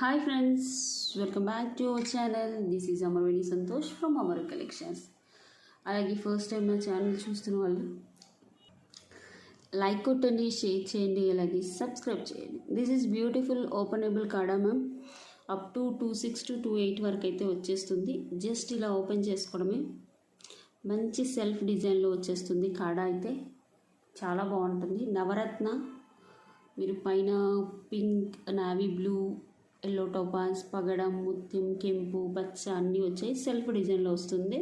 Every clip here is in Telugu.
Hi friends, welcome back to our channel. This is Amarveni Santosh from Amar collections. అలాగే ఫస్ట్ టైం నా ఛానల్ చూస్తున్న వాళ్ళు లైక్ కొట్టండి, షేర్ చేయండి, అలాగే సబ్స్క్రైబ్ చేయండి. దిస్ ఈజ్ బ్యూటిఫుల్ ఓపెనబుల్ కాడా మ్యామ్. అప్ టు 26 to 28 వరకు అయితే వచ్చేస్తుంది. జస్ట్ ఇలా ఓపెన్ చేసుకోవడమే. మంచి సెల్ఫ్ డిజైన్లో వచ్చేస్తుంది కాడా అయితే చాలా బాగుంటుంది. నవరత్న మీరు పైన pink, navy blue, yellow topaz, పగడం, ముత్యం, కెంపు, పచ్చ అన్నీ వచ్చాయి. సెల్ఫ్ డిజైన్లో వస్తుంది.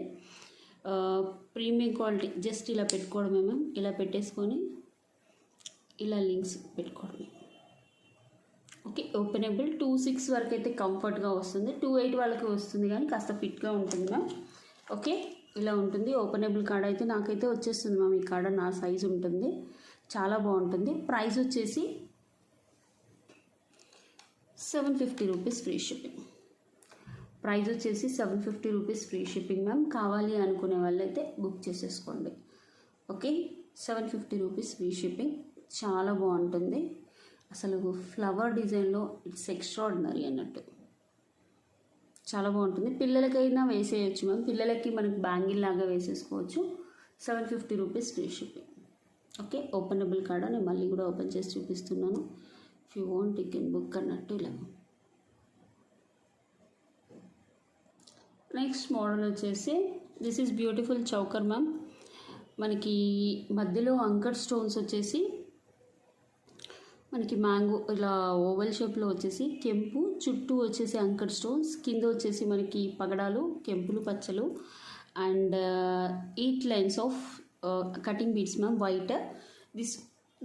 Premium quality. జస్ట్ ఇలా పెట్టుకోవడమే మ్యామ్. ఇలా పెట్టేసుకొని ఇలా లింక్స్ పెట్టుకోవడమే. ఓకే, ఓపెనబుల్ 26 వరకు అయితే కంఫర్ట్గా వస్తుంది. 28 వాళ్ళకి వస్తుంది కానీ కాస్త ఫిట్గా ఉంటుంది మ్యామ్. ఓకే, ఇలా ఉంటుంది. ఓపెనబుల్ కార్డ్ అయితే నాకైతే వచ్చేస్తుంది మ్యామ్. ఈ కార్డ్ నా సైజు ఉంటుంది, చాలా బాగుంటుంది. ప్రైస్ వచ్చేసి 750 రూపీస్ ఫ్రీ షిప్పింగ్. ప్రైస్ వచ్చేసి 750 రూపీస్ ఫ్రీ షిప్పింగ్ మ్యామ్. కావాలి అనుకునే వాళ్ళైతే బుక్ చేసేసుకోండి. Okay, 750 rupees free shipping. చాలా బాగుంటుంది. అసలు ఫ్లవర్ డిజైన్లో ఇట్స్ ఎక్స్ట్రాడినరీ అన్నట్టు చాలా బాగుంటుంది. పిల్లలకైనా వేసేయచ్చు మ్యామ్. పిల్లలకి మనకి బ్యాంగిల్ లాగా వేసేసుకోవచ్చు. 750 rupees free shipping. Okay, openable card నేను మళ్ళీ కూడా ఓపెన్ చేసి చూపిస్తున్నాను. If you want you can book అన్నట్టు ఇలా. నెక్స్ట్ మోడల్ వచ్చేసి this is beautiful choker ma'am. మనకి మధ్యలో అంకర్ స్టోన్స్ వచ్చేసి మనకి మ్యాంగో ఇలా ఓవల్ షేప్లో వచ్చేసి కెంపు, చుట్టూ వచ్చేసి అంకర్ స్టోన్స్, కింద వచ్చేసి మనకి పగడాలు, కెంపులు, పచ్చలు and 8 lines of cutting beads ma'am. White.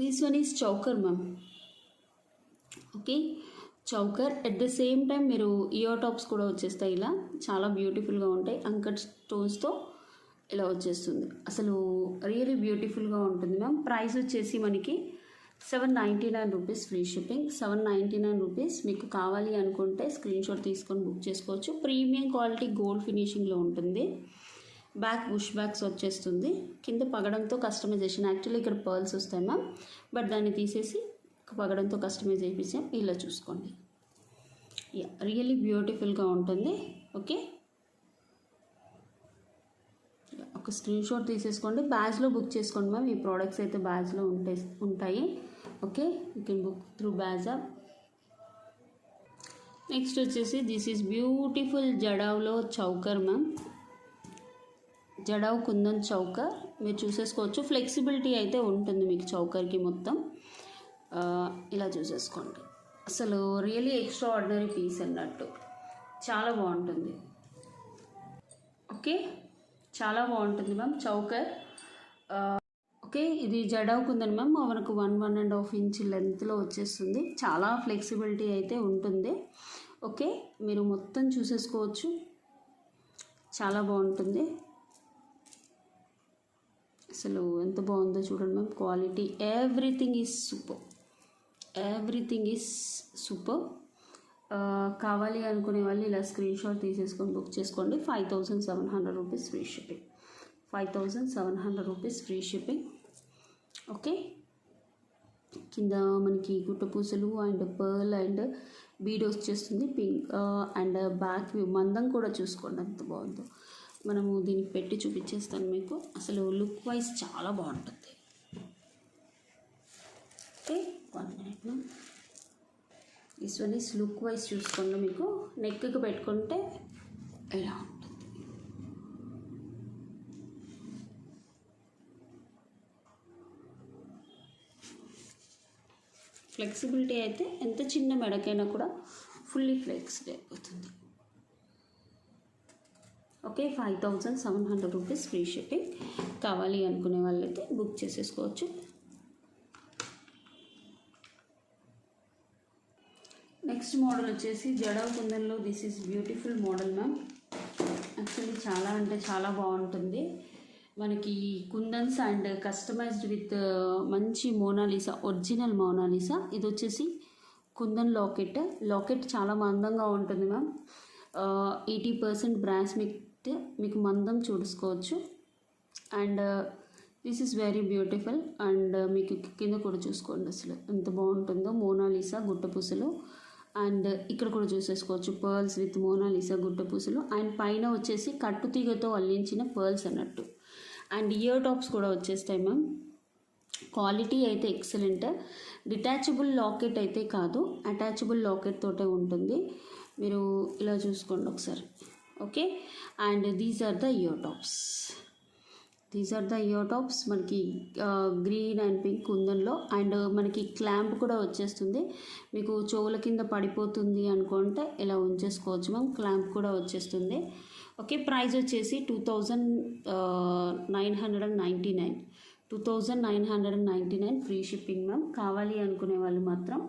This one is choker ma'am. Okay, choker. At the same time మీరు ఇయర్ టాప్స్ కూడా వచ్చేస్తాయి. ఇలా చాలా బ్యూటిఫుల్గా ఉంటాయి. అంకర్ స్టోన్స్తో ఇలా వచ్చేస్తుంది. అసలు రియలీ బ్యూటిఫుల్గా ఉంటుంది మ్యామ్. ప్రైస్ వచ్చేసి మనకి 799 రూపీస్ ఫ్రీ షిప్పింగ్. 799 రూపీస్. మీకు కావాలి అనుకుంటే స్క్రీన్ షాట్ తీసుకొని బుక్ చేసుకోవచ్చు. ప్రీమియం క్వాలిటీ గోల్డ్ ఫినిషింగ్లో ఉంటుంది. బ్యాక్ బుష్ బ్యాగ్స్ వచ్చేస్తుంది. కింద పగడంతో కస్టమైజేషన్. యాక్చువల్లీ ఇక్కడ పర్ల్స్ వస్తాయి మ్యామ్, బట్ దాన్ని తీసేసి పగడంతో కస్టమైజ్ చేయించాం. ఇలా చూసుకోండి. రియల్లీ బ్యూటిఫుల్గా ఉంటుంది. ఓకే, ఒక స్క్రీన్ షాట్ తీసేసుకోండి. బ్యాగ్లో బుక్ చేసుకోండి మ్యామ్. ఈ ప్రోడక్ట్స్ అయితే బ్యాగ్లో ఉంటాయి. Okay, you can book through bag app. Next వచ్చేసి దిస్ ఈజ్ బ్యూటిఫుల్ జడావ్లో choker ma'am. Jadau kundan choker మీరు చూసేసుకోవచ్చు. ఫ్లెక్సిబిలిటీ అయితే ఉంటుంది మీకు చౌకర్కి మొత్తం. ఇలా చూసేసుకోండి. అసలు రియలీ ఎక్స్ట్రా ఆర్డినరీ పీస్ అన్నట్టు చాలా బాగుంటుంది. ఓకే, చాలా బాగుంటుంది మ్యామ్ చౌకర్. ఓకే, ఇది జడావ్ కుందని మ్యామ్. మనకు 1.5 ఇంచ్ లెంత్లో వచ్చేస్తుంది. చాలా ఫ్లెక్సిబిలిటీ అయితే ఉంటుంది. ఓకే, మీరు మొత్తం చూసేసుకోవచ్చు. చాలా బాగుంటుంది. అసలు ఎంత బాగుందో చూడండి ma'am. Quality everything is super. Everything is super. కావాలి అనుకునే వాళ్ళు ఇలా స్క్రీన్ షాట్ తీసేసుకొని బుక్ చేసుకోండి. 5700 rupees free shipping. 5700 rupees free shipping. Okay, కింద మనకి గుట్టపూసలు అండ్ పర్ల్ అండ్ బీడ్ వచ్చేస్తుంది. పింక్ అండ్ బ్యాక్ వ్యూ మందం కూడా చూసుకోండి ఎంత బాగుందో. మనము దీనికి పెట్టి చూపించేస్తాను మీకు. అసలు లుక్ వైజ్ చాలా బాగుంటుంది. Okay, 1 minute ma'am. This one is look wise చూసుకోండి. మీకు నెక్కి పెట్టుకుంటే ఇలా ఉంటుంది. ఫ్లెక్సిబిలిటీ అయితే ఎంత చిన్న మెడకైనా కూడా ఫుల్లీ ఫ్లెక్స్డ్ అయిపోతుంది. Okay, 5700 rupees free shipping. కావాలి అనుకునే వాళ్ళైతే బుక్ చేసేసుకోవచ్చు. నెక్స్ట్ మోడల్ వచ్చేసి జడావ్ కుందన్లో this is beautiful model ma'am. Actually చాలా అంటే చాలా బాగుంటుంది. మనకి కుందన్స్ అండ్ కస్టమైజ్డ్ విత్ మంచి మోనాలిసా, ఒరిజినల్ మోనాలిసా. ఇది వచ్చేసి కుందన్ లాకెట్ చాలా మందంగా ఉంటుంది మ్యామ్. 80% బ్రాస్ మీకు మందం చూసుకోవచ్చు. And this is very beautiful. And మీకు కింద కూడా చూసుకోండి అసలు ఎంత బాగుంటుందో. మోనాలిసా గుట్టపూసలు అండ్ ఇక్కడ కూడా చూసేసుకోవచ్చు పర్ల్స్ విత్ మోనాలిసా గుట్టపూసలు, అండ్ పైన వచ్చేసి కట్టుతీగతో అల్లించిన పర్ల్స్ అన్నట్టు. అండ్ ఇయర్ టాప్స్ కూడా వచ్చేస్తాయి మ్యామ్. క్వాలిటీ అయితే ఎక్సలెంట్. డిటాచబుల్ లాకెట్ అయితే కాదు, అటాచబుల్ లాకెట్ తోటే ఉంటుంది. మీరు ఇలా చూసుకోండి ఒకసారి. Okay, and these are the ear tops. మనకి గ్రీన్ అండ్ పింక్ కుందన్లో, అండ్ మనకి క్లాంప్ కూడా వచ్చేస్తుంది. మీకు చెవుల కింద పడిపోతుంది అనుకుంటే ఇలా ఉంచేసుకోవచ్చు మ్యామ్, క్లాంప్ కూడా వచ్చేస్తుంది. ఓకే, ప్రైస్ వచ్చేసి 2999 ఫ్రీ షిప్పింగ్ మ్యామ్. కావాలి అనుకునే వాళ్ళు మాత్రం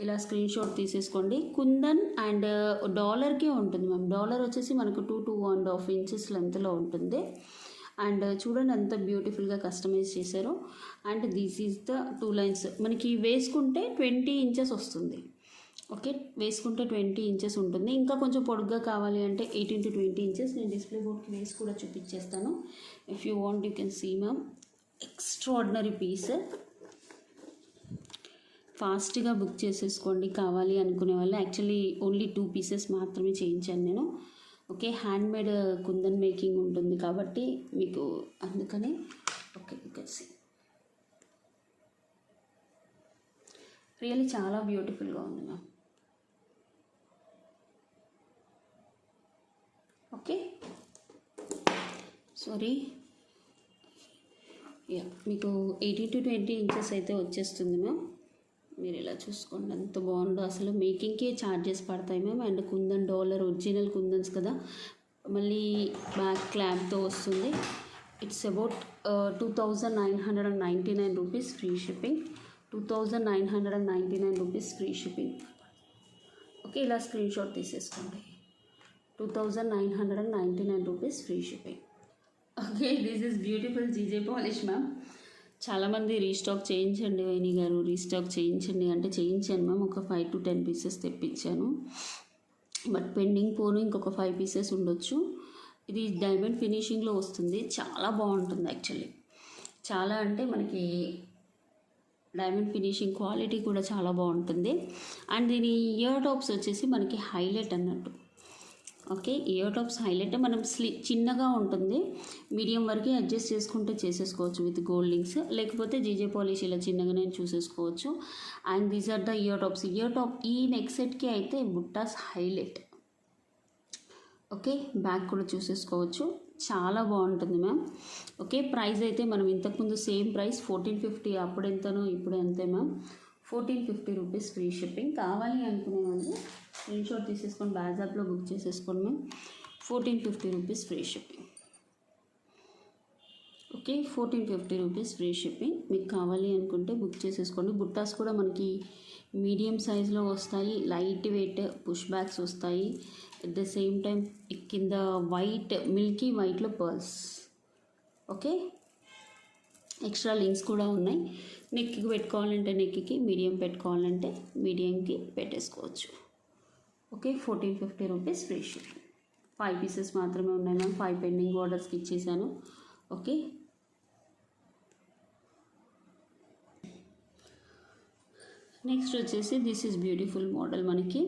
ఇలా స్క్రీన్ షాట్ తీసేసుకోండి. కుందన్ అండ్ డాలర్కే ఉంటుంది మ్యామ్. డాలర్ వచ్చేసి మనకు 2 to 1.5 ఇంచెస్ లెంత్లో ఉంటుంది. అండ్ చూడండి ఎంత బ్యూటిఫుల్గా కస్టమైజ్ చేశారో. And this is the 2 lines. మనకి వేసుకుంటే 20 ఇంచెస్ వస్తుంది. ఓకే, వేసుకుంటే 20 ఇంచెస్ ఉంటుంది. ఇంకా కొంచెం పొడుగ్గా కావాలి అంటే 18 to 20 ఇంచెస్. నేను డిస్ప్లే బోర్డ్కి వేసి కూడా చూపించేస్తాను. If you want you can see ma'am. Extraordinary piece. ఫాస్ట్గా బుక్ చేసేసుకోండి కావాలి అనుకునే వాళ్ళు. యాక్చువల్లీ ఓన్లీ 2 పీసెస్ మాత్రమే చేయించాను నేను. ఓకే, హ్యాండ్మేడ్ కుందన్ మేకింగ్ ఉంటుంది కాబట్టి మీకు అందుకనే. Okay, you can see really చాలా బ్యూటిఫుల్గా ఉంది మ్యామ్. ఓకే, సారీ, మీకు 18 to 20 ఇంచెస్ అయితే వచ్చేస్తుంది మ్యామ్. మీరు ఇలా చూసుకోండి ఎంత బాగుందో. అసలు మేకింగ్కే ఛార్జెస్ పడతాయి ma'am. And kundan dollar original kundans కదా, మళ్ళీ బ్యాక్ క్లాంప్తో వస్తుంది. It's about 2999 rupees free shipping. 2999 rupees free shipping. Okay, ఇలా స్క్రీన్ షాట్ తీసేసుకోండి. 2999 rupees free shipping. Okay, this is beautiful GJ polish ma'am. చాలామంది రీస్టాక్ చేయించండి వైని గారు, రీస్టాక్ చేయించండి అంటే చేయించాను మ్యామ్. ఒక 5 to 10 పీసెస్ తెప్పించాను. బట్ పెండింగ్ పోను ఇంకొక 5 పీసెస్ ఉండొచ్చు. ఇది డైమండ్ ఫినిషింగ్లో వస్తుంది. చాలా బాగుంటుంది యాక్చువల్లీ. చాలా అంటే మనకి డైమండ్ ఫినిషింగ్ క్వాలిటీ కూడా చాలా బాగుంటుంది. అండ్ దీని ఇయర్ టాప్స్ వచ్చేసి మనకి హైలైట్ అన్నట్టు. Okay, ear tops highlight. మనం చిన్నగా ఉంటుంది, మీడియం వరకు అడ్జస్ట్ చేసుకుంటే చేసేసుకోవచ్చు విత్ గోల్డ్ లింక్స్. లేకపోతే జీజే పాలిష్ ఇలా చిన్నగానే చూసేసుకోవచ్చు. And these are the ear tops. Ear top ఈ నెక్ సెట్కి అయితే బుట్టాస్ హైలైట్. ఓకే, బ్యాక్ కూడా చూసేసుకోవచ్చు. చాలా బాగుంటుంది మ్యామ్. ఓకే, ప్రైస్ అయితే మనం ఇంతకుముందు సేమ్ ప్రైస్ 1450, అప్పుడు ఎంతనో ఇప్పుడు అంతే మ్యామ్. 1450 rupees free shipping. కావాలి అనుకునే వాళ్ళు స్క్రీన్ షాట్ తీసేసుకొని వాట్సాప్లో బుక్ చేసేసుకోండి ma'am. 1450 rupees free shipping. Okay, 1450 rupees free shipping. మీకు కావాలి అనుకుంటే బుక్ చేసేసుకోండి. బుట్టాస్ కూడా మనకి మీడియం సైజులో వస్తాయి, లైట్ వెయిట్ పుష్ బ్యాగ్స్ వస్తాయి. ఎట్ ద సేమ్ టైం కింద వైట్ మిల్కీ వైట్లో పర్ల్స్. ఓకే, ఎక్స్ట్రా లింక్స్ కూడా ఉన్నాయి. నెక్కి పెట్టుకోవాలంటే నెక్కి, మీడియం పెట్టుకోవాలంటే మీడియంకి పెట్టేసుకోవచ్చు. Okay, 1450 rupees free shipping. 5 pieces మాత్రమే ఉన్నాయి మ్యామ్. 5 పెండింగ్ ఆర్డర్స్కి ఇచ్చేసాను. ఓకే, నెక్స్ట్ వచ్చేసి దిస్ ఈజ్ బ్యూటిఫుల్ మోడల్. మనకి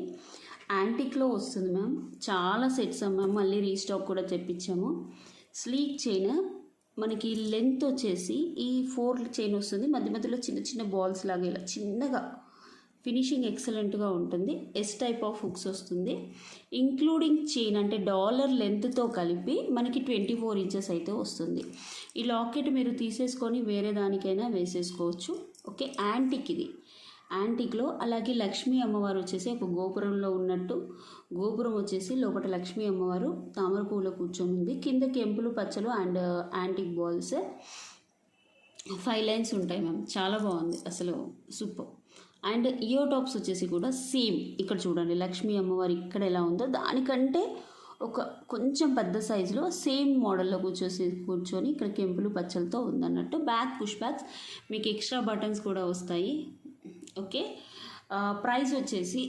యాంటిక్లో వస్తుంది మ్యామ్. చాలా సెట్స్ మ్యామ్, మళ్ళీ రీస్టాక్ కూడా తెప్పించాము. స్లీక్ చైన్ మనకి లెంత్ వచ్చేసి ఈ 4 చైన్ వస్తుంది. మధ్య మధ్యలో చిన్న చిన్న బాల్స్ లాగా ఇలా చిన్నగా, ఫినిషింగ్ ఎక్సలెంట్గా ఉంటుంది. ఎస్ టైప్ ఆఫ్ హుక్స్ వస్తుంది. ఇంక్లూడింగ్ చైన్ అంటే డాలర్ లెంత్తో కలిపి మనకి 24 ఇంచెస్ అయితే వస్తుంది. ఈ లాకెట్ మీరు తీసేసుకొని వేరే దానికైనా వేసేసుకోవచ్చు. ఓకే, యాంటిక్ ఇది. యాంటిక్లో అలాగే లక్ష్మీ అమ్మవారు వచ్చేసి ఒక గోపురంలో ఉన్నట్టు, గోపురం వచ్చేసి లోపల లక్ష్మీ అమ్మవారు తామర పూలో కూర్చొని ఉంది. కింద కెంపులు పచ్చలు అండ్ యాంటిక్ బాల్స్ 5 లైన్స్ ఉంటాయి మ్యామ్. చాలా బాగుంది అసలు, సూపర్. అండ్ ఇయర్ టాప్స్ వచ్చేసి కూడా సేమ్. ఇక్కడ చూడండి లక్ష్మీ అమ్మవారు ఇక్కడ ఎలా ఉందో దానికంటే ఒక కొంచెం పెద్ద సైజులో సేమ్ మోడల్లో కూర్చొని ఇక్కడ కెంపులు పచ్చలతో ఉందన్నట్టు. బ్యాక్ పుష్ బ్యాగ్స్ మీకు ఎక్స్ట్రా బటన్స్ కూడా వస్తాయి. ఓకే, ప్రైస్ వచ్చేసి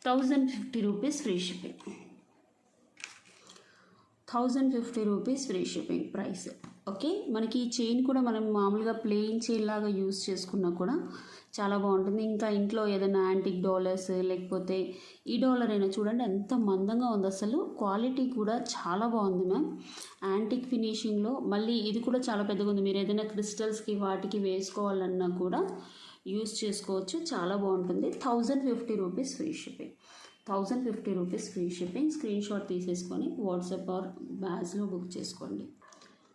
1050 rupees free shipping. 1050 rupees free shipping price. Okay, మనకి ఈ చైన్ కూడా మనం మామూలుగా ప్లెయిన్ చైన్ లాగా యూస్ చేసుకున్నా కూడా చాలా బాగుంటుంది. ఇంకా ఇంట్లో ఏదైనా యాంటిక్ డాలర్స్ లేకపోతే ఈ డాలర్ అయినా చూడండి ఎంత మందంగా ఉంది, అసలు క్వాలిటీ కూడా చాలా బాగుంది మ్యామ్. యాంటిక్ ఫినిషింగ్లో మళ్ళీ ఇది కూడా చాలా పెద్దగా ఉంది. మీరు ఏదైనా క్రిస్టల్స్కి వాటికి వేసుకోవాలన్నా కూడా యూస్ చేసుకోవచ్చు, చాలా బాగుంటుంది. 1050 rupees free shipping. 1050 rupees free shipping. Screenshot తీసేసుకొని వాట్సాప్ ఆర్ బ్యాగ్స్లో బుక్ చేసుకోండి.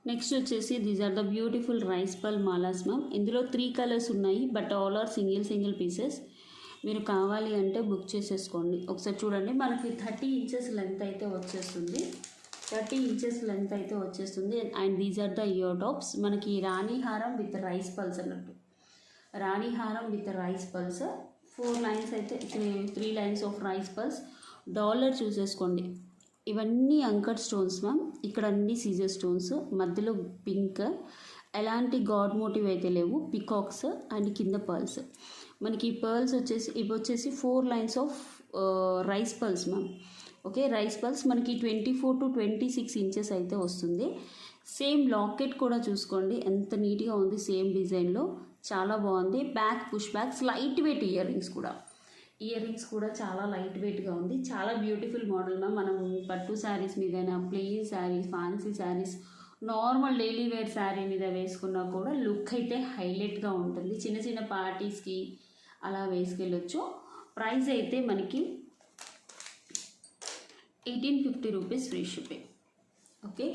నెక్స్ట్ వచ్చేసి these are the beautiful rice pearl malas ma'am. ఇందులో 3 కలర్స్ ఉన్నాయి, but all are single pieces. మీరు కావాలి అంటే బుక్ చేసేసుకోండి. ఒకసారి చూడండి, మనకి 30 ఇంచెస్ లెంత్ అయితే వచ్చేస్తుంది. 30 ఇంచెస్ లెంత్ అయితే వచ్చేస్తుంది. And these are the ear tops. మనకి రాణి హారం విత్ రైస్ పల్స్ అన్నట్టు, రాణి హారం విత్ రైస్ పల్స్. 4 లైన్స్ అయితే 3 lines of rice pearls. Dollar చూసేసుకోండి. ఇవన్నీ అంకర్ స్టోన్స్ మ్యామ్. ఇక్కడ అన్ని సీజర్ స్టోన్స్, మధ్యలో పింక్, ఎలాంటి గాడ్ మోటివ్ అయితే లేవు, పికాక్స్ అండ్ కింద పర్ల్స్. మనకి పర్ల్స్ వచ్చేసి ఇవి వచ్చేసి 4 lines of rice pearls ma'am. Okay, rice pearls మనకి 24 to 26 ఇంచెస్ అయితే వస్తుంది. సేమ్ లాకెట్ కూడా చూసుకోండి ఎంత నీట్గా ఉంది, సేమ్ డిజైన్లో చాలా బాగుంది. Back push backs, light weight ear rings కూడా చాలా లైట్ వెయిట్గా ఉంది. చాలా బ్యూటిఫుల్ మోడల్ మ్యామ్. మనం పట్టు శారీస్ మీదైనా, plain saris, fancy saris, normal daily wear sari మీద వేసుకున్నా కూడా లుక్ అయితే హైలైట్గా ఉంటుంది. చిన్న చిన్న పార్టీస్కి అలా వేసుకెళ్ళొచ్చు. ప్రైస్ అయితే మనకి 1850 rupees free shipping. Okay,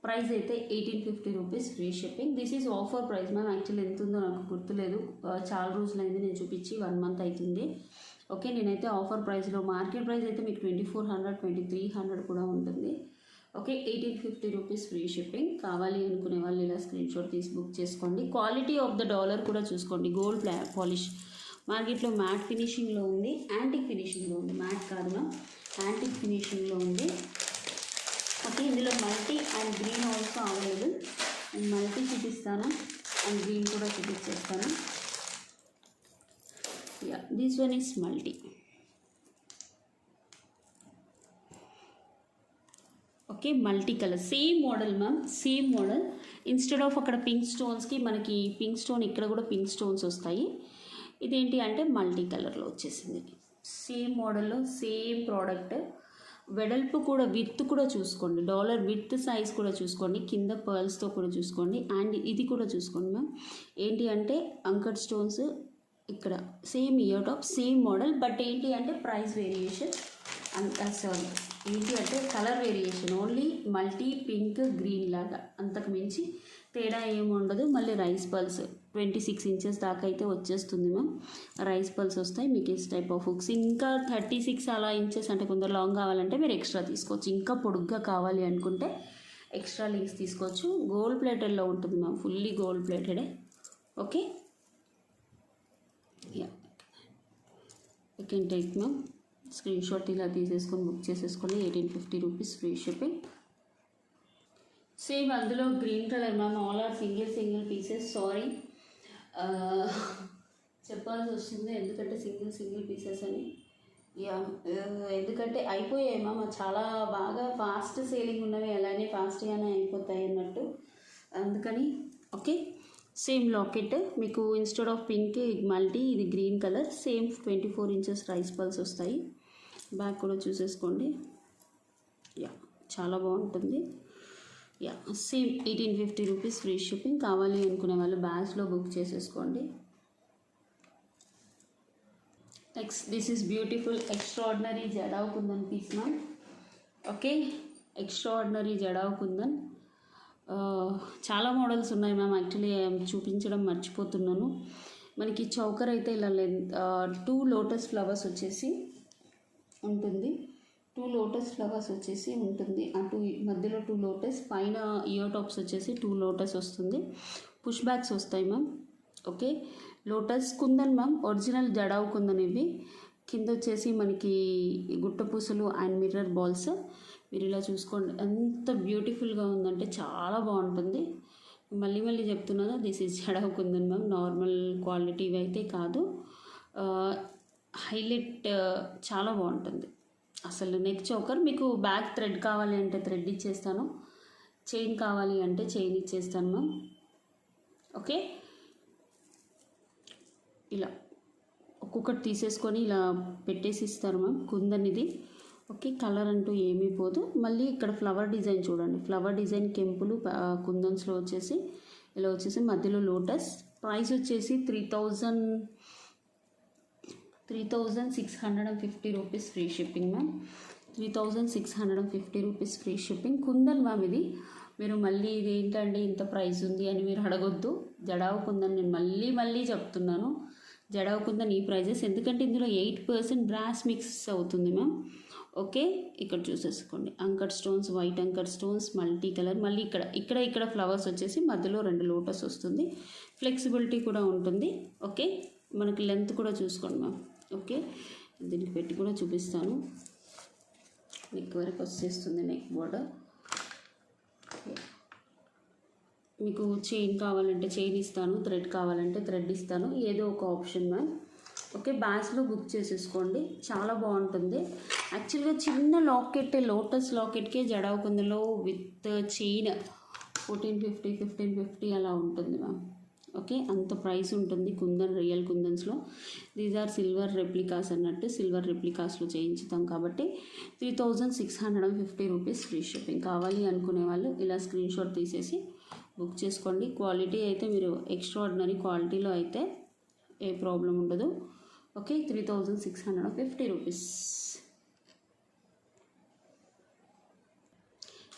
price అయితే 1850 rupees free shipping. This is offer price ma'am. Actually ఎంత ఉందో నాకు గుర్తులేదు, చాలా రోజులైంది నేను చూపించి, 1 month అవుతుంది. ఓకే, నేనైతే ఆఫర్ ప్రైస్లో, మార్కెట్ ప్రైస్ అయితే మీకు 2400, 2300 కూడా ఉంటుంది. Okay, 1850 rupees free shipping. కావాలి అనుకునే వాళ్ళు ఇలా స్క్రీన్ షాట్ తీసి బుక్ చేసుకోండి. క్వాలిటీ ఆఫ్ ద డాలర్ కూడా చూసుకోండి. గోల్డ్ పాలిష్, మార్కెట్లో మ్యాట్ ఫినిషింగ్లో ఉంది, యాంటిక్ ఫినిషింగ్లో ఉంది. మ్యాట్ కాదు మ్యామ్, యాంటిక్ ఫినిషింగ్లో ఉంది. ఓకే, ఇందులో multi and green also available. And multi చూపిస్తాను అండ్ గ్రీన్ కూడా చూపించేస్తాను. Yeah, this one is multi. Okay, multi colour, same model ma'am, same model. Instead of అక్కడ పింక్ స్టోన్స్కి మనకి పింక్ స్టోన్, ఇక్కడ కూడా పింక్ స్టోన్స్ వస్తాయి. ఇదేంటి అంటే మల్టీ కలర్లో వచ్చేసింది. సేమ్ మోడల్లో సేమ్ ప్రోడక్ట్. వెడల్పు కూడా, విత్ కూడా చూసుకోండి, డాలర్ విత్ సైజ్ కూడా చూసుకోండి, కింద పర్ల్స్తో కూడా చూసుకోండి. అండ్ ఇది కూడా చూసుకోండి మ్యామ్. ఏంటి అంటే అంకర్ స్టోన్స్, ఇక్కడ same year top, same model. But ఏంటి అంటే ప్రైస్ వేరియేషన్, సారీ ఏంటి అంటే colour variation. Only multi pink green లాగా, అంతకు మించి తేడా ఏమి ఉండదు. మళ్ళీ రైస్ పల్స్ 26 ఇంచెస్ దాకా అయితే వచ్చేస్తుంది మ్యామ్. రైస్ పల్స్ వస్తాయి. మీకు ఈ టైప్ ఆఫ్ హుక్స్ ఇంకా 36 అలా ఇంచెస్ అంటే కొందరు లాంగ్ కావాలంటే మీరు ఎక్స్ట్రా తీసుకోవచ్చు. ఇంకా పొడుగ్గా కావాలి అనుకుంటే ఎక్స్ట్రా లింక్స్ తీసుకోవచ్చు. గోల్డ్ ప్లేటెడ్లో ఉంటుంది మ్యామ్, ఫుల్లీ గోల్డ్ ప్లేటెడే. Okay, ya, you can take ma'am. Screen shot ఇలా తీసేసుకొని బుక్ చేసేసుకొని 1850 రూపీస్ ఫ్రీ షిప్పింగ్. సేమ్ అందులో green colour ma'am. All are single pieces. Sorry చెప్పాల్సి వస్తుంది, ఎందుకంటే సింగిల్ పీసెస్ అని. యా, ఎందుకంటే అయిపోయాయి మ్యామ్, చాలా బాగా ఫాస్ట్ సేలింగ్ ఉన్నవి అలానే ఫాస్ట్గానే అయిపోతాయి అన్నట్టు, అందుకని. ఓకే, సేమ్ లాకెట్ మీకు ఇన్స్టెడ్ ఆఫ్ పింక్ మల్టీ, ఇది green colour. Same 24 inches rice pearls వస్తాయి. బ్యాక్ కూడా చూసేసుకోండి. యా, చాలా బాగుంటుంది. Yeah, same 1850 rupees free shipping. కావాలి అనుకునే వాళ్ళు బ్యాగ్స్లో బుక్ చేసేసుకోండి. Next, this is beautiful extraordinary jadau kundan piece ma'am. Okay, extraordinary jadau kundan. చాలా మోడల్స్ ఉన్నాయి మ్యామ్. యాక్చువల్లీ చూపించడం మర్చిపోతున్నాను. మనకి చౌకర్ అయితే ఇలా 2 లోటస్ ఫ్లవర్స్ వచ్చేసి ఉంటుంది. 2 లోటస్ ఫ్లవర్స్ వచ్చేసి ఉంటుంది. అటు మధ్యలో 2 లోటస్, పైన ఇయర్ టాప్స్ వచ్చేసి 2 లోటస్ వస్తుంది. పుష్ బ్యాక్స్ వస్తాయి ma'am. Okay, lotus kundan ma'am, original jadau kundan ఇవి. కింద వచ్చేసి మనకి గుట్ట పూసలు అండ్ మిర్రర్ బాల్స్. మీరు ఇలా చూసుకోండి, ఎంత బ్యూటిఫుల్గా ఉందంటే చాలా బాగుంటుంది. మళ్ళీ చెప్తున్నాను, this is jadau kundan ma'am. Normal quality అయితే కాదు, హైలైట్, చాలా బాగుంటుంది అసలు. నెక్ చౌకర్ మీకు బ్యాక్ థ్రెడ్ కావాలి అంటే థ్రెడ్ ఇచ్చేస్తాను. చైన్ కావాలి అంటే చైన్ ఇచ్చేస్తాను మ్యామ్. ఓకే, ఇలా ఒక్కొక్కటి తీసేసుకొని ఇలా పెట్టేసి ఇస్తారు మ్యామ్ కుందన్ ఇది. ఓకే, కలర్ అంటూ ఏమీ పోదు. మళ్ళీ ఇక్కడ ఫ్లవర్ డిజైన్ చూడండి, ఫ్లవర్ డిజైన్ కెంపులు కుందన్స్లో వచ్చేసి ఇలా వచ్చేసి మధ్యలో లోటస్. ప్రైస్ వచ్చేసి 3,650 rupees free shipping ma'am. 3,650 rupees free shipping. Kundan ma'am ఇది. మీరు మళ్ళీ ఇది ఏంటండి ఇంత ప్రైస్ ఉంది అని మీరు అడగొద్దు. జడావు కుందన్ నేను మళ్ళీ చెప్తున్నాను, జడావు కుందన్ ఈ ప్రైజెస్, ఎందుకంటే ఇందులో 8% బ్రాస్ మిక్స్ అవుతుంది మ్యామ్. ఓకే, ఇక్కడ చూసేసుకోండి, uncut stones, white uncut stones, multi colour. మళ్ళీ ఇక్కడ ఫ్లవర్స్ వచ్చేసి మధ్యలో 2 లోటస్ వస్తుంది. ఫ్లెక్సిబిలిటీ కూడా ఉంటుంది. ఓకే, మనకి లెంత్ కూడా చూసుకోండి మ్యామ్. ఓకే, దీనికి పెట్టి కూడా చూపిస్తాను. నెక్ వరకు వచ్చేస్తుంది నెక్ బోర్డర్. మీకు చైన్ కావాలంటే చైన్ ఇస్తాను, థ్రెడ్ కావాలంటే థ్రెడ్ ఇస్తాను, ఏదో ఒక ఆప్షన్ మ్యామ్. ఓకే, బ్యాగ్స్లో బుక్ చేసేసుకోండి, చాలా బాగుంటుంది. యాక్చువల్గా చిన్న లాకెట్, లోటస్ లాకెట్కే జడావు కుందన్లో విత్ చైన్ 1450, 1550 అలా ఉంటుంది మ్యామ్. ఓకే, అంత ప్రైస్ ఉంటుంది కుందన్, రియల్ కుందన్స్లో. దీస్ ఆర్ సిల్వర్ రెప్లికాస్ అన్నట్టు, సిల్వర్ రెప్లికాస్లో చేయించుతాం కాబట్టి 3,650 రూపీస్ ఫ్రీ షిప్పింగ్. కావాలి అనుకునే వాళ్ళు ఇలా స్క్రీన్ షాట్ తీసేసి బుక్ చేసుకోండి. క్వాలిటీ అయితే మీరు ఎక్స్ట్రాడినరీ క్వాలిటీలో అయితే ఏ ప్రాబ్లం ఉండదు. Okay, 3,650 rupees.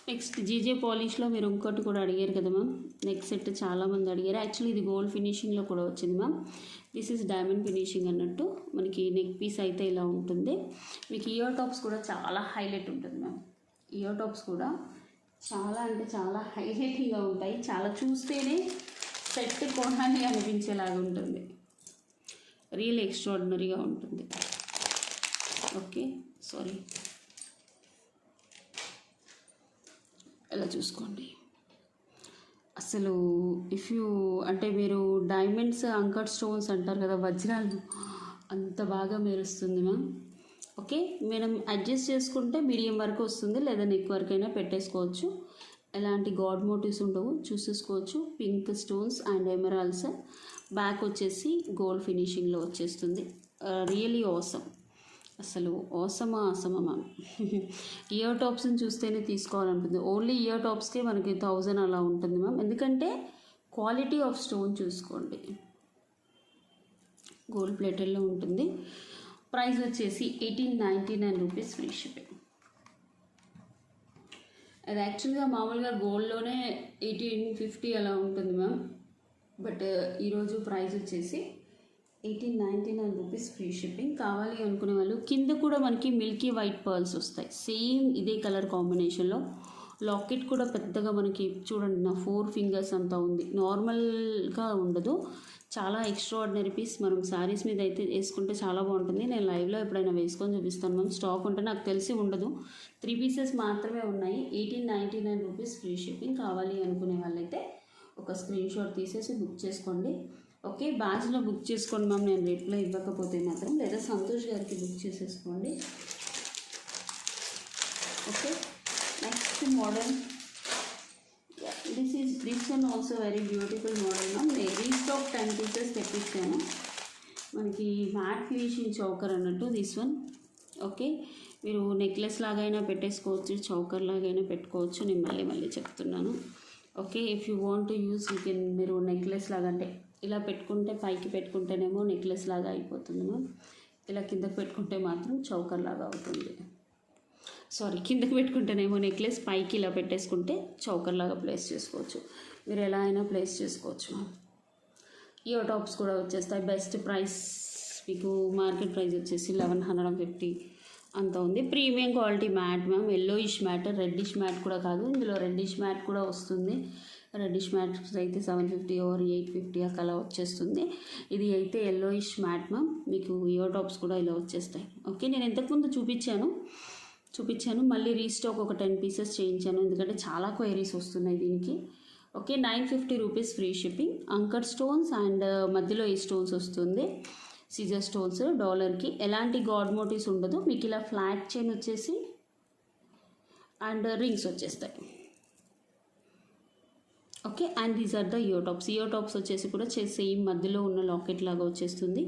నెక్స్ట్ జీజే పాలిష్లో మీరు ఇంకోటి కూడా అడిగారు కదా మ్యామ్, నెక్ సెట్ చాలామంది అడిగారు. యాక్చువల్లీ ఇది గోల్డ్ ఫినిషింగ్లో కూడా వచ్చింది ma'am. This is diamond finishing అన్నట్టు. మనకి నెక్ పీస్ అయితే ఇలా ఉంటుంది. మీకు ఇయర్ టాప్స్ కూడా చాలా హైలైట్ ఉంటుంది మ్యామ్. ఇయర్ టాప్స్ కూడా చాలా అంటే చాలా హైలైటింగ్గా ఉంటాయి. చాలా చూస్తేనే సెట్ కొనాలి అనిపించేలాగా ఉంటుంది. రియల్ ఎక్స్ట్రాడినరీగా ఉంటుంది. ఓకే, సారీ, ఇలా చూసుకోండి. అసలు ఇఫ్ యూ అంటే మీరు డైమండ్స్, అంకర్ స్టోన్స్ అంటారు కదా, వజ్రాలు అంత బాగా మెరుస్తుంది మ్యామ్. ఓకే, మనం అడ్జస్ట్ చేసుకుంటే మీడియం వరకు వస్తుంది, లేదా నెక్ వరకు అయినా పెట్టేసుకోవచ్చు. ఎలాంటి గాడ్ మోటివ్స్ ఉండవు, చూసేసుకోవచ్చు. Pink stones and emeralds. Back వచ్చేసి గోల్డ్ ఫినిషింగ్లో వచ్చేస్తుంది. రియలీ ఆసమ్, అసలు ఆసమా మ్యామ్. ఇయర్ టాప్స్ని చూస్తేనే తీసుకోవాలనుకుంటుంది. ఓన్లీ ఇయర్ టాప్స్కే మనకి 1000 అలా ఉంటుంది మ్యామ్. ఎందుకంటే క్వాలిటీ ఆఫ్ స్టోన్ చూసుకోండి, గోల్డ్ ప్లేటెడ్లో ఉంటుంది. ప్రైస్ వచ్చేసి 1899 రూపీస్ ఫ్రీ షిప్పింగ్. అది యాక్చువల్గా మామూలుగా గోల్డ్లోనే 1850 అలా ఉంటుంది మ్యామ్. బట్ ఈరోజు ప్రైస్ వచ్చేసి 1899 రూపీస్ ఫ్రీ షిప్పింగ్. కావాలి అనుకునే వాళ్ళు కింద కూడా మనకి మిల్కీ వైట్ పర్ల్స్ వస్తాయి, సేమ్ ఇదే కలర్ కాంబినేషన్లో. లాకెట్ కూడా పెద్దగా మనకి చూడండి, నా 4 ఫింగర్స్ అంతా ఉంది, నార్మల్గా ఉండదు. చాలా ఎక్స్ట్రాడినరీ పీస్. మనం శారీస్ మీద అయితే వేసుకుంటే చాలా బాగుంటుంది. నేను లైవ్లో ఎప్పుడైనా వేసుకొని చూపిస్తాను మ్యామ్. స్టాక్ ఉంటే నాకు తెలిసి ఉండదు, 3 పీసెస్ మాత్రమే ఉన్నాయి. 1899 రూపీస్ ఫ్రీ షిప్పింగ్. కావాలి అనుకునే వాళ్ళైతే ఒక స్క్రీన్ షాట్ తీసేసి బుక్ చేసుకోండి. ఓకే, బ్యాచ్లో బుక్ చేసుకోండి మ్యామ్. నేను రేట్లో ఇవ్వకపోతే మాత్రం, లేదా సంతోష్ గారికి బుక్ చేసేసుకోండి. Okay, next model, this one also very beautiful model ma'am. నేను రీస్టాక్ 10 పీసెస్ తెప్పించాను. మనకి మ్యాట్ ఫినిషింగ్ చౌకర్ అన్నట్టు దిస్ వన్. ఓకే, మీరు నెక్లెస్ లాగైనా పెట్టేసుకోవచ్చు, చౌకర్ లాగైనా పెట్టుకోవచ్చు. నేను మళ్ళీ చెప్తున్నాను. Okay, if you want to use you can. మీరు నెక్లెస్ లాగా అంటే ఇలా పెట్టుకుంటే, పైకి పెట్టుకుంటేనేమో నెక్లెస్ లాగా అయిపోతుంది మ్యామ్. ఇలా కిందకి పెట్టుకుంటే మాత్రం చౌకర్ లాగా అవుతుంది. సారీ, కిందకి పెట్టుకుంటేనేమో నెక్లెస్, పైకి ఇలా పెట్టేసుకుంటే చౌకర్ లాగా ప్లేస్ చేసుకోవచ్చు. మీరు ఎలా అయినా ప్లేస్ చేసుకోవచ్చు మ్యామ్. ఇయర్ టాప్స్ కూడా వచ్చేస్తాయి. బెస్ట్ ప్రైస్ మీకు మార్కెట్ ప్రైస్ వచ్చేసి 1150 అంత ఉంది. Premium quality matte ma'am. Yellowish matte, reddish matte కూడా కాదు, ఇందులో రెడ్డిష్ మ్యాట్ కూడా వస్తుంది. రెడ్డిష్ మ్యాట్ అయితే 750 or 850 అలా వచ్చేస్తుంది. ఇది అయితే ఎల్లోయిష్ మ్యాట్ మ్యామ్. మీకు ఇయర్ టాప్స్ కూడా ఇలా వచ్చేస్తాయి. ఓకే, నేను ఇంతకుముందు చూపించాను. మళ్ళీ రీస్టాక్ ఒక 10 పీసెస్ చేయించాను, ఎందుకంటే చాలా క్వైరీస్ వస్తున్నాయి దీనికి. Okay, 950 rupees free shipping. Anchor stones and మధ్యలో ఈ స్టోన్స్ వస్తుంది, సిజర్ స్టోన్స్. డాలర్కి ఎలాంటి గాడ్ మోటివ్స్ ఉండదు. మీకు ఇలా ఫ్లాట్ చైన్ వచ్చేసి అండ్ రింగ్స్ వచ్చేస్తాయి. Okay, and these are the ear tops వచ్చేసి కూడా సేమ్ మధ్యలో ఉన్న లాకెట్ లాగా వచ్చేస్తుంది.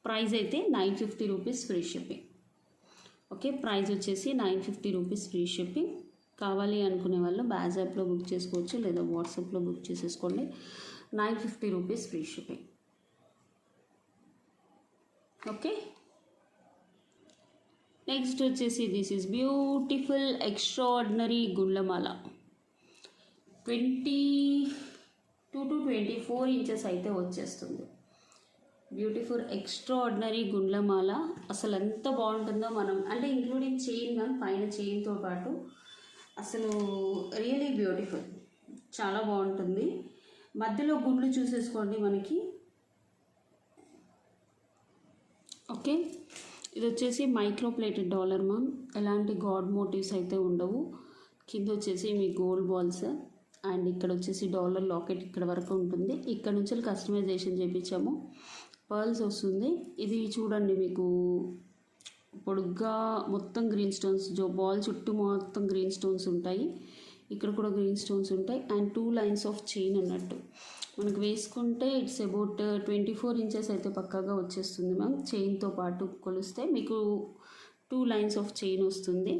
ప్రైస్ అయితే 950 rupees free shipping. Okay, price వచ్చేసి 950 రూపీస్ ఫ్రీ షిప్పింగ్. కావాలి అనుకునే వాళ్ళు బ్యాజ్ యాప్లో బుక్ చేసుకోవచ్చు, లేదా వాట్సాప్లో బుక్ చేసేసుకోండి. 950 rupees free shipping. Okay, next వచ్చేసి దిస్ ఈజ్ బ్యూటిఫుల్ ఎక్స్ట్రాడినరీ గుండ్లమాల. 22 to 24 ఇంచెస్ అయితే వచ్చేస్తుంది. బ్యూటిఫుల్ ఎక్స్ట్రాడినరీ గుండ్లమాల. అసలు ఎంత బాగుంటుందో మనం అంటే ఇంక్లూడింగ్ చైన్ మ్యామ్, పైన చైన్తో పాటు అసలు రియలీ బ్యూటిఫుల్, చాలా బాగుంటుంది. మధ్యలో గుండ్లు చూసేసుకోండి మనకి. ఓకే, ఇది వచ్చేసి మైక్రో ప్లేటెడ్ డాలర్ మ్యామ్. ఎలాంటి గాడ్ మోటివ్స్ అయితే ఉండవు. కింద వచ్చేసి మీ గోల్డ్ బాల్స్, అండ్ ఇక్కడ వచ్చేసి డాలర్ లాకెట్ ఇక్కడ వరకు ఉంటుంది. ఇక్కడ నుంచి కస్టమైజేషన్ చేయించాము. పర్ల్స్ వస్తుంది. ఇది చూడండి, మీకు పొడుగ్గా మొత్తం గ్రీన్ స్టోన్స్, బాల్ చుట్టూ మొత్తం గ్రీన్ స్టోన్స్ ఉంటాయి. ఇక్కడ కూడా గ్రీన్ స్టోన్స్ ఉంటాయి. అండ్ 2 లైన్స్ ఆఫ్ చైన్ అన్నట్టు మనకు వేసుకుంటే ఇట్స్ అబౌట్ 24 ఇంచెస్ అయితే పక్కాగా వచ్చేస్తుంది మ్యామ్. చైన్తో పాటు కొలిస్తే మీకు 2 లైన్స్ ఆఫ్ చైన్ వస్తుంది.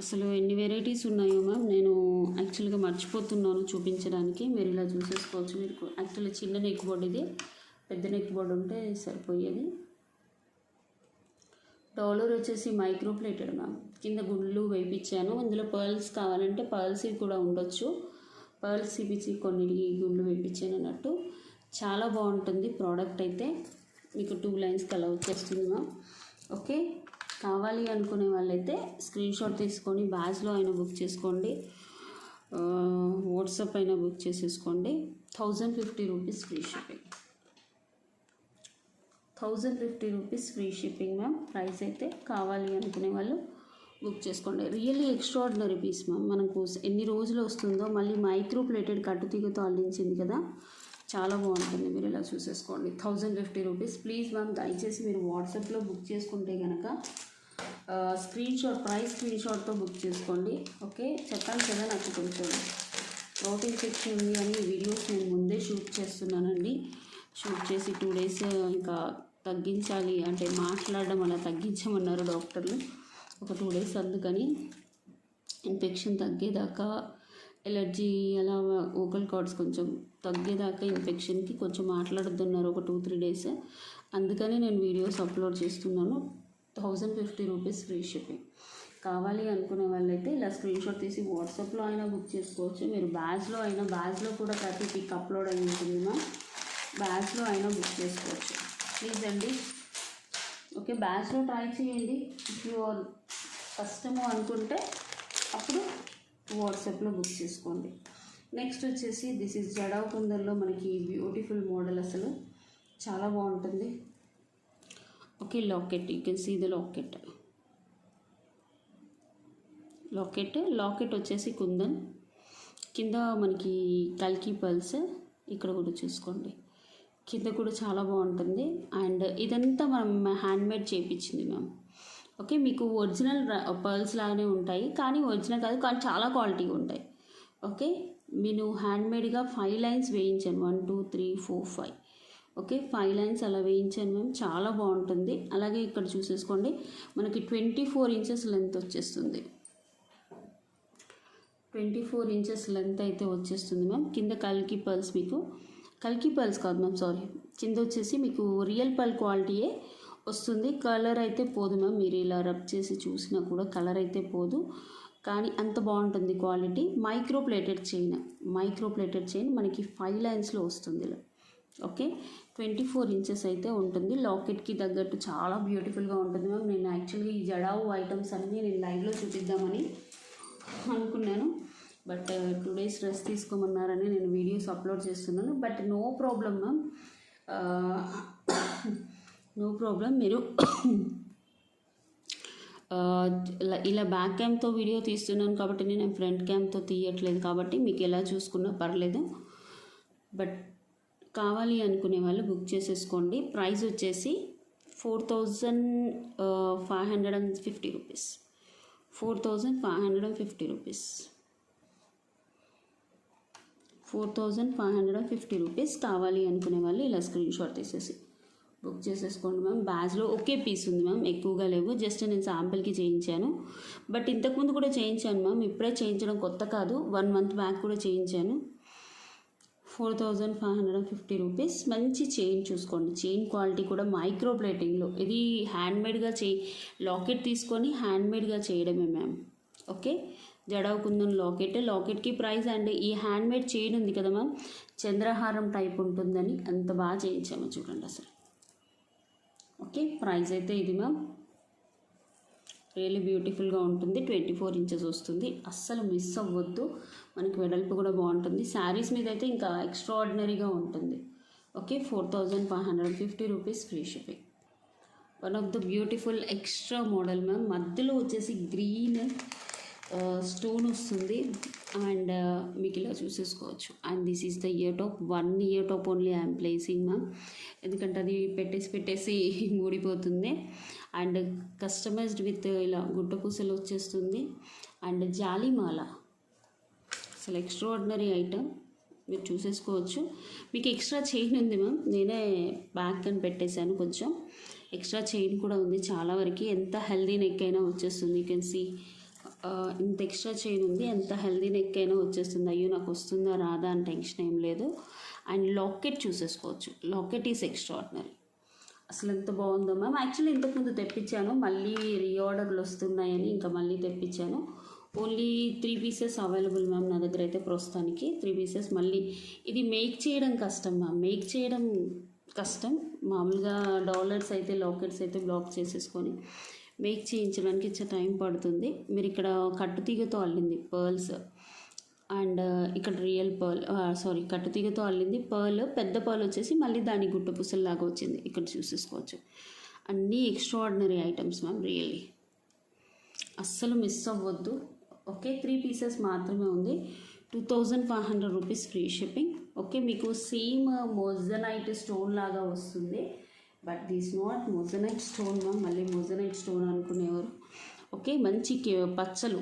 అసలు ఎన్ని వెరైటీస్ ఉన్నాయో మ్యామ్, నేను యాక్చువల్గా మర్చిపోతున్నాను చూపించడానికి. మీరు ఇలా చూసేసుకోవచ్చు. మీరు యాక్చువల్లీ చిన్న నెక్ బోర్డ్, ఇది పెద్ద నెక్ బోర్డ్ ఉంటే సరిపోయేది. డాలర్ వచ్చేసి మైక్రో ప్లేటెడ్ మ్యామ్. కింద గుళ్ళు వేయించాను. ఇందులో పర్ల్స్ కావాలంటే పర్ల్స్ కూడా ఉండొచ్చు. పర్ల్స్ ఇప్పించి కొన్ని గుళ్ళు వేయించాను అన్నట్టు. చాలా బాగుంటుంది ప్రోడక్ట్ అయితే. మీకు 2 లైన్స్ కలా వచ్చేస్తుంది మ్యామ్. ఓకే, కావాలి అనుకునే వాళ్ళైతే స్క్రీన్ షాట్ తీసుకొని బ్యాగ్లో అయినా బుక్ చేసుకోండి, వాట్సాప్ అయినా బుక్ చేసేసుకోండి. 1050 rupees free shipping. 1050 rupees free shipping ma'am. Price అయితే కావాలి అనుకునే వాళ్ళు బుక్ చేసుకోండి. Really extraordinary piece ma'am. మనకు ఎన్ని రోజులు వస్తుందో, మళ్ళీ మైక్రో ప్లేటెడ్ కట్టుతీగతో అల్లించింది కదా, చాలా బాగుంటుంది. మీరు ఇలా చూసేసుకోండి. 1050 రూపీస్. ప్లీజ్ మ్యామ్, దయచేసి మీరు వాట్సాప్లో బుక్ చేసుకుంటే కనుక స్క్రీన్ షాట్తో బుక్ చేసుకోండి. ఓకే, చెప్పాను కదా, నాకు కొంచెం థ్రోట్ ఇన్ఫెక్షన్ ఉంది అని వీడియోస్ నేను ముందే షూట్ చేస్తున్నానండి. షూట్ చేసి 2 డేస్ ఇంకా తగ్గించాలి అంటే మాట్లాడడం అలా తగ్గించమన్నారు డాక్టర్లు. ఒక 2 డేస్ అందుకని ఇన్ఫెక్షన్ తగ్గేదాకా, ఎలర్జీ అలా ఓకల్ కార్డ్స్ కొంచెం తగ్గేదాకా ఇన్ఫెక్షన్కి కొంచెం మాట్లాడుతున్నారు ఒక 2-3 డేస్. అందుకని నేను వీడియోస్ అప్లోడ్ చేస్తున్నాను. 1050 రూపీస్ ఫ్రీ షిప్పింగ్. కావాలి అనుకునే వాళ్ళైతే ఇలా స్క్రీన్ షాట్ తీసి వాట్సాప్లో అయినా బుక్ చేసుకోవచ్చు. మీరు బ్యాగ్లో కూడా ప్రతి పిక్ అప్లోడ్ అయి ఉంటుంది మ్యామ్. బ్యాగ్లో అయినా బుక్ చేసుకోవచ్చు. ప్లీజ్ అండి. ఓకే, బ్యాగ్లో ట్రై చేయండి. ఇఫ్ యూ ఆర్ కష్టము అనుకుంటే అప్పుడు వాట్సాప్లో బుక్ చేసుకోండి. నెక్స్ట్ వచ్చేసి దిస్ ఈజ్ జడావ్ కుందన్లో మనకి బ్యూటిఫుల్ మోడల్, అసలు చాలా బాగుంటుంది. Okay, locket, you can see the locket వచ్చేసి కుందన్. కింద మనకి కల్కి పల్స్ ఇక్కడ కూడా చూసుకోండి. కింద కూడా చాలా బాగుంటుంది. అండ్ ఇదంతా మనం హ్యాండ్మేడ్ చేయించింది మ్యామ్. ఓకే, మీకు ఒరిజినల్ పర్ల్స్ లాగానే ఉంటాయి, కానీ ఒరిజినల్ కాదు, కానీ చాలా క్వాలిటీగా ఉంటాయి. ఓకే, నేను హ్యాండ్మేడ్గా 5 లైన్స్ వేయించాను. 1 2 3 4 5. ఓకే, 5 లైన్స్ అలా వేయించాను మ్యామ్. చాలా బాగుంటుంది. అలాగే ఇక్కడ చూసేసుకోండి, మనకి 24 ఇంచెస్ లెంత్ వచ్చేస్తుంది. 24 ఇంచెస్ లెంత్ అయితే వచ్చేస్తుంది మ్యామ్. కింద కల్కి పర్ల్స్ కాదు మ్యామ్, సారీ. కింద వచ్చేసి మీకు రియల్ పర్ల్ క్వాలిటీయే వస్తుంది. కలర్ అయితే పోదు మ్యామ్. మీరు ఇలా రబ్ చేసి చూసినా కూడా కలర్ అయితే పోదు, కానీ అంత బాగుంటుంది క్వాలిటీ. మైక్రో ప్లేటెడ్ చైన్ మనకి 5 లైన్స్లో వస్తుంది ఇలా. ఓకే, 24 ఇంచెస్ అయితే ఉంటుంది. లాకెట్కి తగ్గట్టు చాలా బ్యూటిఫుల్గా ఉంటుంది మ్యామ్. నేను యాక్చువల్గా ఈ జడావు ఐటమ్స్ అన్నీ నేను లైవ్లో చూపిద్దామని అనుకున్నాను, బట్ 2 డేస్ రెస్ట్ తీసుకోమన్నారని నేను వీడియోస్ అప్లోడ్ చేస్తున్నాను. But no problem ma'am, no problem. మీరు ఇలా బ్యాక్ క్యామ్తో వీడియో తీస్తున్నాను కాబట్టి నేను ఫ్రంట్ క్యామ్తో తీయట్లేదు, కాబట్టి మీకు ఎలా చూసుకున్నా పర్లేదు. బట్ కావాలి అనుకునే వాళ్ళు బుక్ చేసేసుకోండి. ప్రైస్ వచ్చేసి 4550 రూపీస్. 4550 రూపీస్. 4550 రూపీస్. కావాలి అనుకునే వాళ్ళు ఇలా స్క్రీన్ షాట్ తీసేసి బుక్ చేసేసుకోండి మ్యామ్. బ్యాగ్లో ఒకే పీస్ ఉంది మ్యామ్, ఎక్కువగా లేవు. జస్ట్ నేను శాంపిల్కి చేయించాను. బట్ ఇంతకుముందు కూడా చేయించాను మ్యామ్, ఇప్పుడే చేయించడం కొత్త కాదు, 1 మంత్ బ్యాక్ కూడా చేయించాను. 4550 రూపీస్. మంచి చైన్ చూసుకోండి, చైన్ క్వాలిటీ కూడా మైక్రో ప్లేటింగ్లో. ఇది హ్యాండ్మేడ్గా లాకెట్ తీసుకొని హ్యాండ్మేడ్గా చేయడమే మ్యామ్. ఓకే, జడవుకుందని లాకెట్కి ప్రైస్. అండ్ ఈ హ్యాండ్మేడ్ చైన్ ఉంది కదా మ్యామ్, చంద్రహారం టైప్ ఉంటుందని అంత బాగా చేయించాము చూడండి అసలు. ఓకే, ప్రైస్ అయితే ఇది మ్యామ్. రియల్లీ బ్యూటిఫుల్గా ఉంటుంది. 24 ఇంచెస్ వస్తుంది, అస్సలు మిస్ అవ్వద్దు. మనకి వెడల్పు కూడా బాగుంటుంది. శారీస్ మీద అయితే ఇంకా ఎక్స్ట్రాడినరీగా ఉంటుంది. Okay, 4550 rupees free shipping. One of the beautiful extra model ma'am. మధ్యలో వచ్చేసి గ్రీన్ స్టోన్ వస్తుంది. అండ్ మీకు ఇలా చూసేసుకోవచ్చు. And this is the ear top. 1 ear top only I'm placing ma'am, ఎందుకంటే అది పెట్టేసి ఊడిపోతుంది. అండ్ కస్టమైజ్డ్ విత్ ఇలా గుడ్డ పూసలు వచ్చేస్తుంది. అండ్ జాలిమాల, అసలు ఎక్స్ట్రాడినరీ ఐటమ్, మీరు చూసేసుకోవచ్చు. మీకు ఎక్స్ట్రా చైన్ ఉంది మ్యామ్, నేనే బ్యాక్ అని పెట్టేశాను. కొంచెం ఎక్స్ట్రా చైన్ కూడా ఉంది చాలా వరకు. ఎంత హెల్దీ నెక్ అయినా వచ్చేస్తుంది. యూ కెన్ సీ ఇంత ఎక్స్ట్రా చైన్ ఉంది, ఎంత హెల్దీ నెక్ అయినా వచ్చేస్తుంది. అయ్యో నాకు వస్తుందా రాదా అని టెన్షన్ ఏం లేదు. అండ్ లాకెట్ చూసేసుకోవచ్చు. లాకెట్ ఈస్ ఎక్స్ట్రాడినరీ, అసలు ఎంత బాగుందో మ్యామ్. యాక్చువల్లీ ఇంతకుముందు తెప్పించాను, మళ్ళీ రీఆర్డర్లు వస్తున్నాయని ఇంకా మళ్ళీ తెప్పించాను. ఓన్లీ 3 పీసెస్ అవైలబుల్ మ్యామ్ నా దగ్గర అయితే ప్రస్తుతానికి. 3 పీసెస్. మళ్ళీ ఇది మేక్ చేయడం కష్టం మ్యామ్, మేక్ చేయడం కష్టం. మామూలుగా డాలర్స్ అయితే, లాకెట్స్ అయితే బ్లాక్ చేసేసుకొని మేక్ చేయించడానికి ఇచ్చే టైం పడుతుంది. మీరు ఇక్కడ కట్టుతీగతో అల్లింది పర్ల్స్. అండ్ ఇక్కడ రియల్ పర్ల్, కట్టుతీగతో అల్లింది పర్ల్. పెద్ద పర్ల్ వచ్చేసి మళ్ళీ దాని గుట్ట పుసల్లాగా వచ్చింది. ఇక్కడ చూసేసుకోవచ్చు. అన్నీ ఎక్స్ట్రాడినరీ ఐటమ్స్ మ్యామ్, రియల్లీ అస్సలు మిస్ అవ్వద్దు. ఓకే, 3 పీసెస్ మాత్రమే ఉంది. 2500 రూపీస్ ఫ్రీ షిప్పింగ్. ఓకే, మీకు సేమ్ మోజనైట్ స్టోన్ లాగా వస్తుంది. But this not moissanite stone ma'am, మళ్ళీ మోజనైట్ స్టోన్ అనుకునేవారు. ఓకే, మంచి పచ్చలు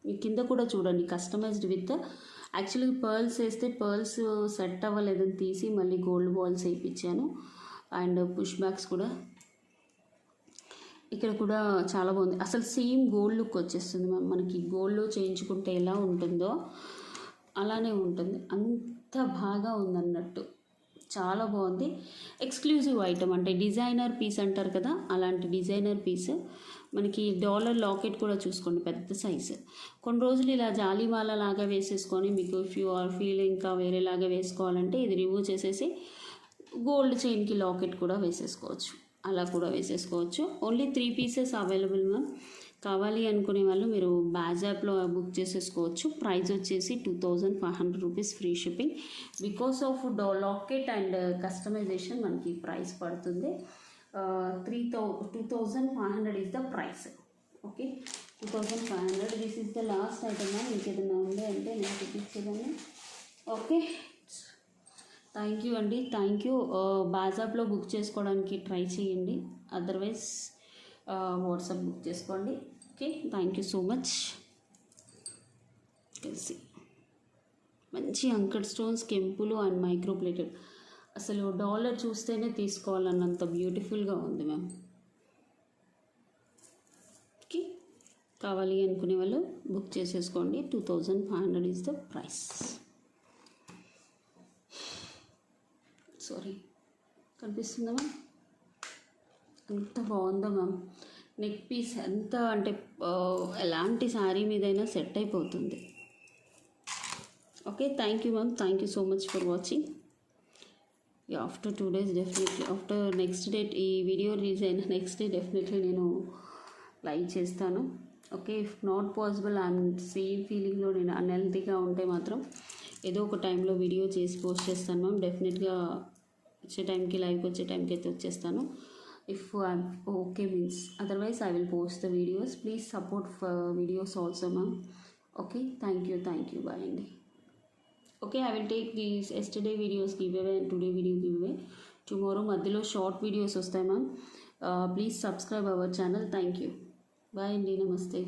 మీ కింద కూడా చూడండి, కస్టమైజ్డ్ విత్. యాక్చువల్లీ పర్ల్స్ వేస్తే పర్ల్స్ సెట్ అవ్వలేదని తీసి మళ్ళీ గోల్డ్ బాల్స్ వేయించాను. అండ్ పుష్ బ్యాక్స్ కూడా ఇక్కడ కూడా చాలా బాగుంది. అసలు సేమ్ గోల్డ్ లుక్ వచ్చేస్తుంది మ్యామ్. మనకి గోల్డ్లో చేయించుకుంటే ఎలా ఉంటుందో అలానే ఉంటుంది, అంత బాగా ఉందన్నట్టు. చాలా బాగుంది. ఎక్స్క్లూజివ్ ఐటమ్, అంటే డిజైనర్ పీస్ అంటారు కదా, అలాంటి డిజైనర్ పీస్. మనకి డాలర్ లాకెట్ కూడా చూసుకోండి, పెద్ద సైజు. కొన్ని రోజులు ఇలా జాలిమాల లాగా వేసేసుకొని, మీకు ఇఫ్ యూ ఆర్ ఫీల్ ఇంకా వేరేలాగా వేసుకోవాలంటే ఇది రిమూవ్ చేసేసి గోల్డ్ చైన్కి లాకెట్ కూడా వేసేసుకోవచ్చు, అలా కూడా వేసేసుకోవచ్చు. Only 3 pieces available ma'am. కావాలి అనుకునే వాళ్ళు మీరు బ్యాజ్ యాప్లో బుక్ చేసేసుకోవచ్చు. ప్రైస్ వచ్చేసి 2500 rupees free shipping. Because of locket and customization మనకి ప్రైస్ పడుతుంది. 2500 is the price. Okay, 2500. This is the last item. మీకు ఏదైనా ఉంది అంటే నేను చూపించేదాన్ని. ఓకే, థ్యాంక్ యూ అండి, థ్యాంక్ యూ. బ్యాజ్ యాప్లో బుక్ చేసుకోవడానికి ట్రై చేయండి, అదర్వైజ్ వాట్సాప్ బుక్ చేసుకోండి. Okay, thank you so much. కలిసి మంచి అంకడ్ స్టోన్స్, కెంపులు అండ్ మైక్రో ప్లేటెడ్. అసలు డాలర్ చూస్తేనే తీసుకోవాలన్నంత బ్యూటిఫుల్గా ఉంది మ్యామ్. ఓకే, కావాలి అనుకునే వాళ్ళు బుక్ చేసేసుకోండి. 2500 ఈజ్ ద ప్రైస్. సారీ, కనిపిస్తుందా మ్యామ్? ఎంత బాగుందో మ్యామ్. నెక్ పీస్ ఎంత అంటే ఎలాంటి శారీ మీదైనా సెట్ అయిపోతుంది. Okay, thank you ma'am, thank you so much for watching. After 2 days definitely, after next date ఈ వీడియో రిలీజ్ అయిన నెక్స్ట్ డే డెఫినెట్లీ నేను లైవ్ చేస్తాను. Okay, if not possible I'm same ఫీలింగ్లో నేను అన్హెల్తీగా ఉంటే మాత్రం ఏదో ఒక టైంలో వీడియో చేసి పోస్ట్ చేస్తాను మ్యామ్. డెఫినెట్గా వచ్చే టైంకి, లైవ్కి వచ్చే టైంకి అయితే వచ్చేస్తాను. If I'm okay means, otherwise I will post the videos. Please support for videos also ma'am. Okay, thank you, bye అండి. Okay, I will take these yesterday videos giveaway and today video giveaway. Tomorrow మధ్యలో షార్ట్ వీడియోస్ వస్తాయి ma'am. Please subscribe our channel. Thank you, bye అండి, నమస్తే.